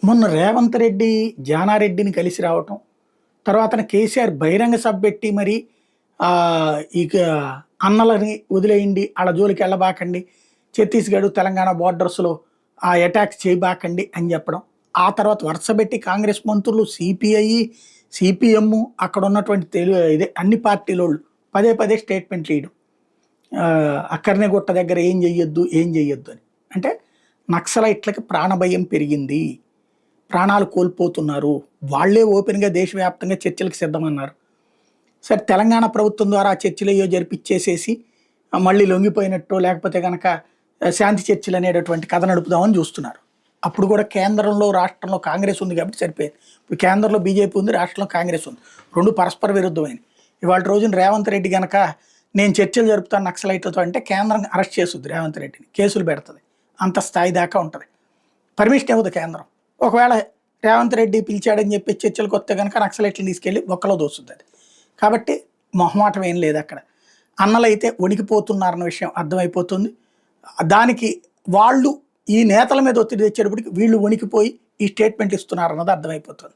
మొన్న రేవంత్ రెడ్డి జానారెడ్డిని కలిసి రావటం, తర్వాతన కేసీఆర్ బహిరంగ సభ పెట్టి మరి ఇక అన్నలని వదిలేయండి, ఆళ్ళ జోలికి వెళ్ళబాకండి, ఛత్తీస్‌గఢ్, తెలంగాణ బోర్డర్స్‌లో అటాక్స్ చేయబాకండి అని చెప్పడం. ఆ తర్వాత వరుసబెట్టి కాంగ్రెస్ మంత్రులు, సిపిఐ, సిపిఎం అక్కడ ఉన్నటువంటి ఇదే అన్ని పార్టీలోళ్ళు పదే పదే స్టేట్మెంట్లు ఇయడం. అక్కర్నేగుట్ట దగ్గర ఏం చెయ్యొద్దు, ఏం చెయ్యొద్దు అని. అంటే నక్సలైట్లకి ప్రాణభయం పెరిగింది. ప్రాణాలు కోల్పోతున్నారు. వాళ్ళే ఓపెన్‌గా దేశవ్యాప్తంగా చర్చలకు సిద్ధమన్నారు. సరే తెలంగాణ ప్రభుత్వం ద్వారా ఆ చర్చలయ్యో జరిపిచ్చేసేసి మళ్ళీ లొంగిపోయినట్టో లేకపోతే గనక శాంతి చర్చలు అనేటటువంటి కథ నడుపుదామని చూస్తున్నారు. అప్పుడు కూడా కేంద్రంలో, రాష్ట్రంలో కాంగ్రెస్ ఉంది కాబట్టి సరిపోయింది. ఇప్పుడు కేంద్రంలో బీజేపీ ఉంది, రాష్ట్రంలో కాంగ్రెస్ ఉంది. 2 పరస్పర విరుద్ధమైనవి. ఇవాళ రోజున రేవంత్ రెడ్డి గనక నేను చర్చలు జరుపుతాను నక్సలైట్లతో అంటే కేంద్రం అరెస్ట్ చేసుద్ది రేవంత్ రెడ్డిని. కేసులు పెడతది. అంత స్థాయి దాకా ఉంటది. పర్మిషన్ ఇవ్వదు కేంద్రం. ఒకవేళ రేవంత్ రెడ్డి పిలిచాడని చెప్పి చర్చలకు వస్తే కనుక నక్సలైట్లను తీసుకెళ్ళి బొక్కలో దోస్తుంది అది. కాబట్టి మొహమాటం ఏం లేదు అక్కడ. అన్నలైతే వణికిపోతున్నారన్న విషయం అర్థమైపోతుంది. దానికి వాళ్ళు ఈ నేతల మీద ఒత్తిడి తెచ్చేటప్పటికి వీళ్ళు వణికిపోయి ఈ స్టేట్మెంట్ ఇస్తున్నారన్నది అర్థమైపోతుంది.